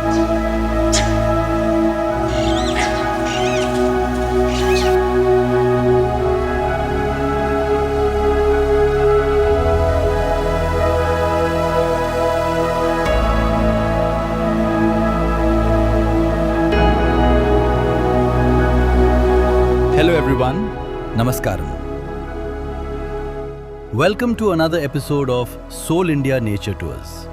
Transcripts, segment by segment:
Hello everyone, Namaskaram. Welcome to another episode of Soul India Nature Tours.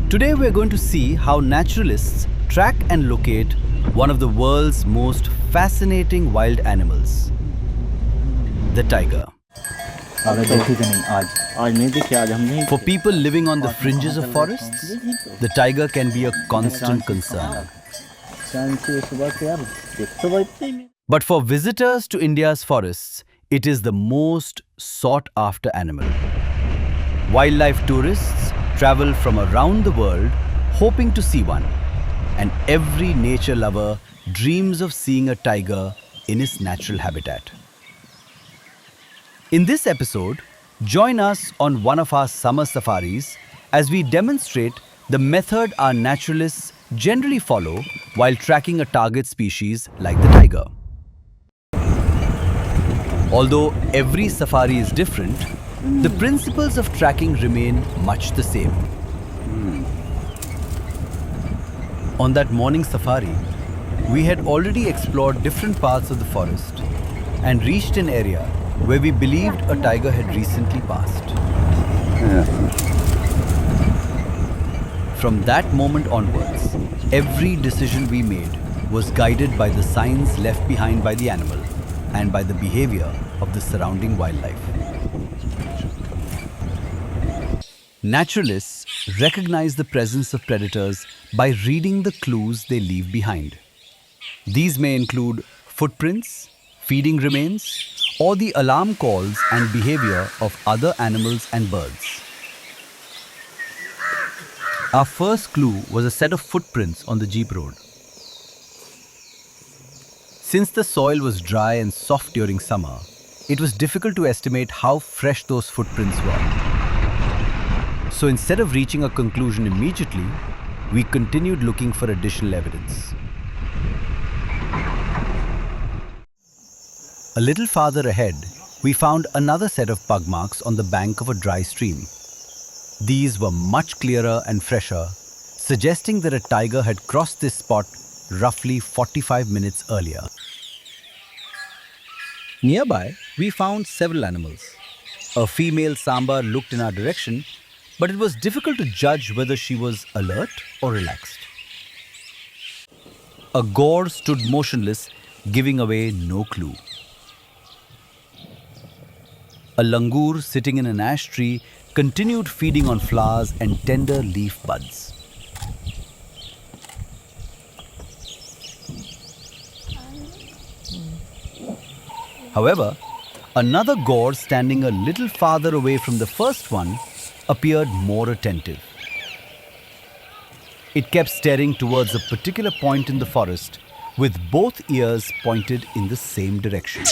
Today we're going to see how naturalists track and locate one of the world's most fascinating wild animals, the tiger. For people living on the fringes of forests, the tiger can be a constant concern. But for visitors to India's forests, it is the most sought-after animal. Wildlife tourists travel from around the world hoping to see one, and every nature lover dreams of seeing a tiger in its natural habitat. In this episode, join us on one of our summer safaris as we demonstrate the method our naturalists generally follow while tracking a target species like the tiger. Although every safari is different, the principles of tracking remain much the same. On that morning safari, we had already explored different parts of the forest and reached an area where we believed a tiger had recently passed. From that moment onwards, every decision we made was guided by the signs left behind by the animal and by the behavior of the surrounding wildlife. Naturalists recognize the presence of predators by reading the clues they leave behind. These may include footprints, feeding remains, or the alarm calls and behavior of other animals and birds. Our first clue was a set of footprints on the jeep road. Since the soil was dry and soft during summer, it was difficult to estimate how fresh those footprints were. So instead of reaching a conclusion immediately, we continued looking for additional evidence. A little farther ahead, we found another set of pugmarks on the bank of a dry stream. These were much clearer and fresher, suggesting that a tiger had crossed this spot roughly 45 minutes earlier. Nearby, we found several animals. A female sambar looked in our direction, but it was difficult to judge whether she was alert or relaxed. A gaur stood motionless, giving away no clue. A langur sitting in an ash tree continued feeding on flowers and tender leaf buds. However, another gaur standing a little farther away from the first one appeared more attentive. It kept staring towards a particular point in the forest with both ears pointed in the same direction.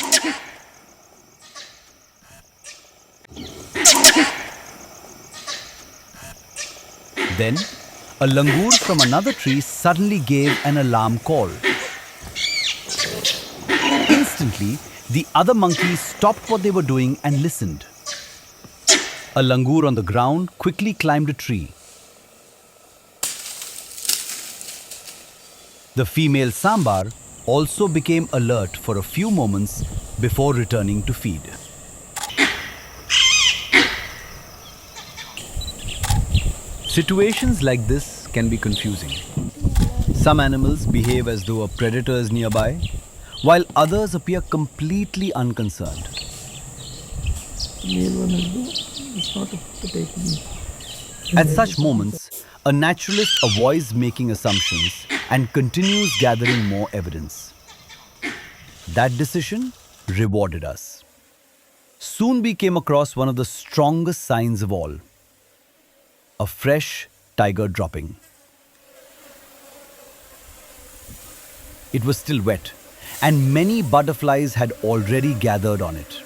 Then, a langur from another tree suddenly gave an alarm call. Instantly, the other monkeys stopped what they were doing and listened. A langur on the ground quickly climbed a tree. The female sambar also became alert for a few moments before returning to feed. Situations like this can be confusing. Some animals behave as though a predator is nearby, while others appear completely unconcerned. At such moments, a naturalist avoids making assumptions and continues gathering more evidence. That decision rewarded us. Soon we came across one of the strongest signs of all: a fresh tiger dropping. It was still wet, and many butterflies had already gathered on it.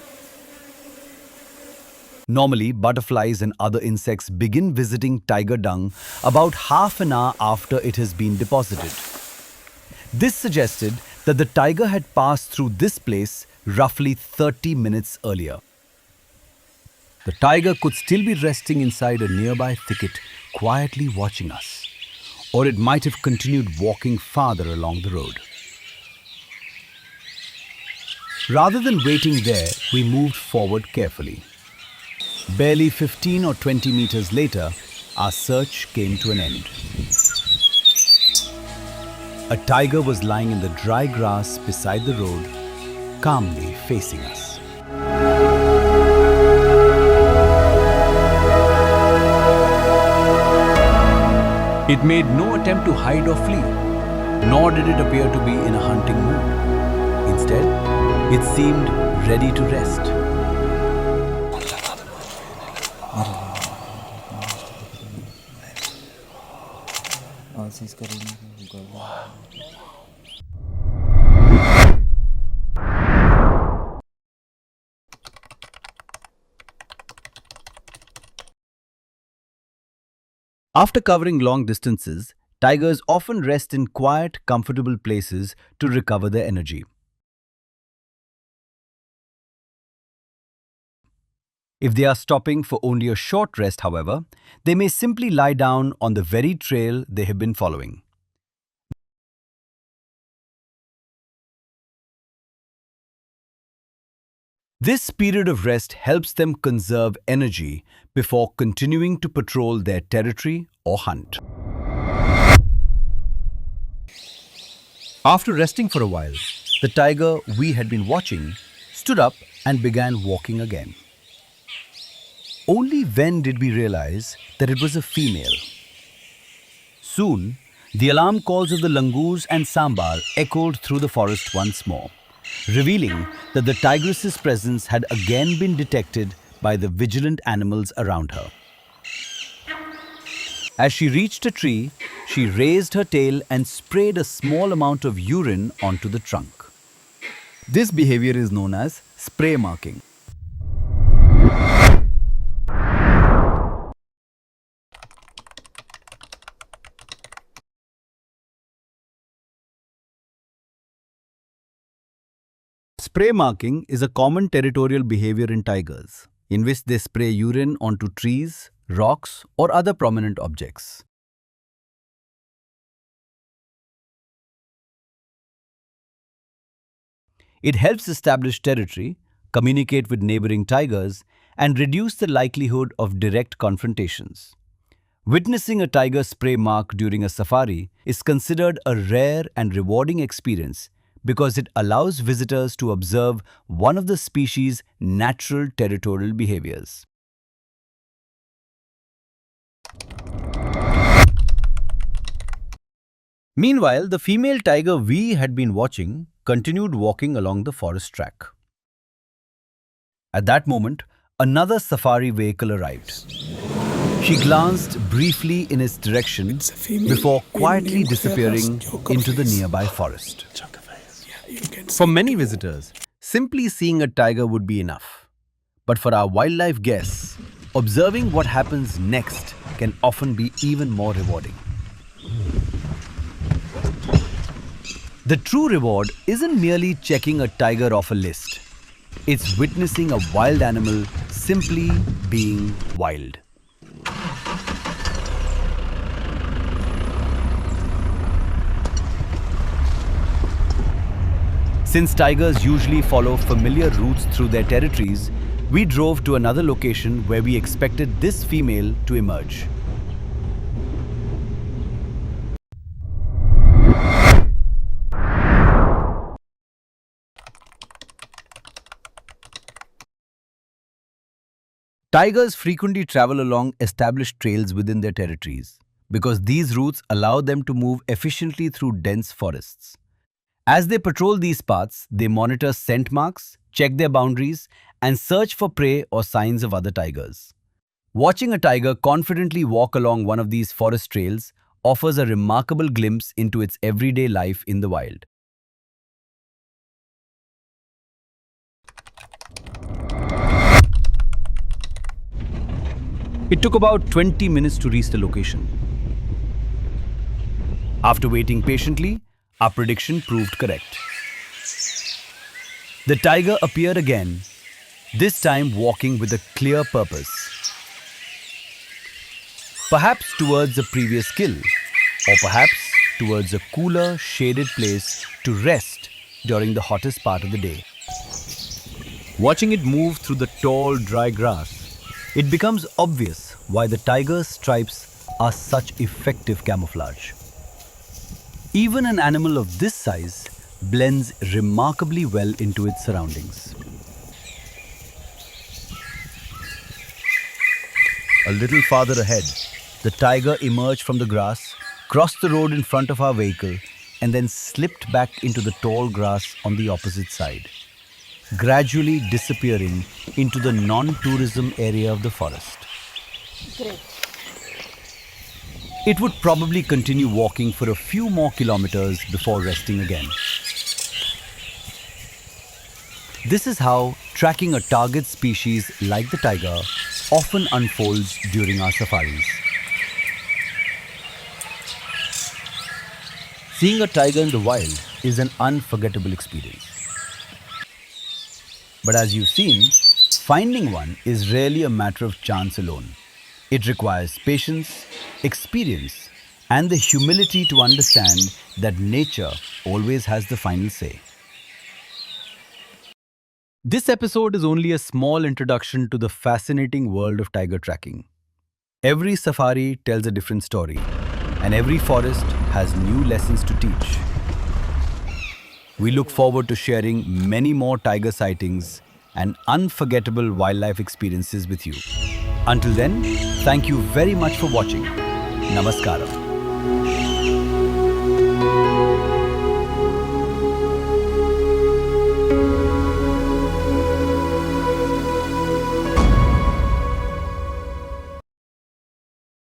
Normally, butterflies and other insects begin visiting tiger dung about half an hour after it has been deposited. This suggested that the tiger had passed through this place roughly 30 minutes earlier. The tiger could still be resting inside a nearby thicket, quietly watching us. Or it might have continued walking farther along the road. Rather than waiting there, we moved forward carefully. Barely 15 or 20 meters later, our search came to an end. A tiger was lying in the dry grass beside the road, calmly facing us. It made no attempt to hide or flee, nor did it appear to be in a hunting mood. Instead, it seemed ready to rest. After covering long distances, tigers often rest in quiet, comfortable places to recover their energy. If they are stopping for only a short rest, however, they may simply lie down on the very trail they have been following. This period of rest helps them conserve energy before continuing to patrol their territory or hunt. After resting for a while, the tiger we had been watching stood up and began walking again. Only then did we realize that it was a female. Soon, the alarm calls of the langurs and sambar echoed through the forest once more, revealing that the tigress's presence had again been detected by the vigilant animals around her. As she reached a tree, she raised her tail and sprayed a small amount of urine onto the trunk. This behavior is known as spray marking. Spray marking is a common territorial behavior in tigers, in which they spray urine onto trees, rocks, or other prominent objects. It helps establish territory, communicate with neighboring tigers, and reduce the likelihood of direct confrontations. Witnessing a tiger spray mark during a safari is considered a rare and rewarding experience because it allows visitors to observe one of the species' natural territorial behaviors. Meanwhile, the female tiger we had been watching continued walking along the forest track. At that moment, another safari vehicle arrived. She glanced briefly in its direction before quietly disappearing into the nearby forest. For many visitors, simply seeing a tiger would be enough. But for our wildlife guests, observing what happens next can often be even more rewarding. The true reward isn't merely checking a tiger off a list. It's witnessing a wild animal simply being wild. Since tigers usually follow familiar routes through their territories, we drove to another location where we expected this female to emerge. Tigers frequently travel along established trails within their territories because these routes allow them to move efficiently through dense forests. As they patrol these paths, they monitor scent marks, check their boundaries, and search for prey or signs of other tigers. Watching a tiger confidently walk along one of these forest trails offers a remarkable glimpse into its everyday life in the wild. It took about 20 minutes to reach the location. After waiting patiently, our prediction proved correct. The tiger appeared again, this time walking with a clear purpose. Perhaps towards a previous kill, or perhaps towards a cooler, shaded place to rest during the hottest part of the day. Watching it move through the tall, dry grass, it becomes obvious why the tiger's stripes are such effective camouflage. Even an animal of this size blends remarkably well into its surroundings. A little farther ahead, the tiger emerged from the grass, crossed the road in front of our vehicle, and then slipped back into the tall grass on the opposite side, gradually disappearing into the non-tourism area of the forest. Great. It would probably continue walking for a few more kilometers before resting again. This is how tracking a target species like the tiger often unfolds during our safaris. Seeing a tiger in the wild is an unforgettable experience. But as you've seen, finding one is rarely a matter of chance alone. It requires patience, experience, and the humility to understand that nature always has the final say. This episode is only a small introduction to the fascinating world of tiger tracking. Every safari tells a different story, and every forest has new lessons to teach. We look forward to sharing many more tiger sightings and unforgettable wildlife experiences with you. Until then, thank you very much for watching. Namaskaram.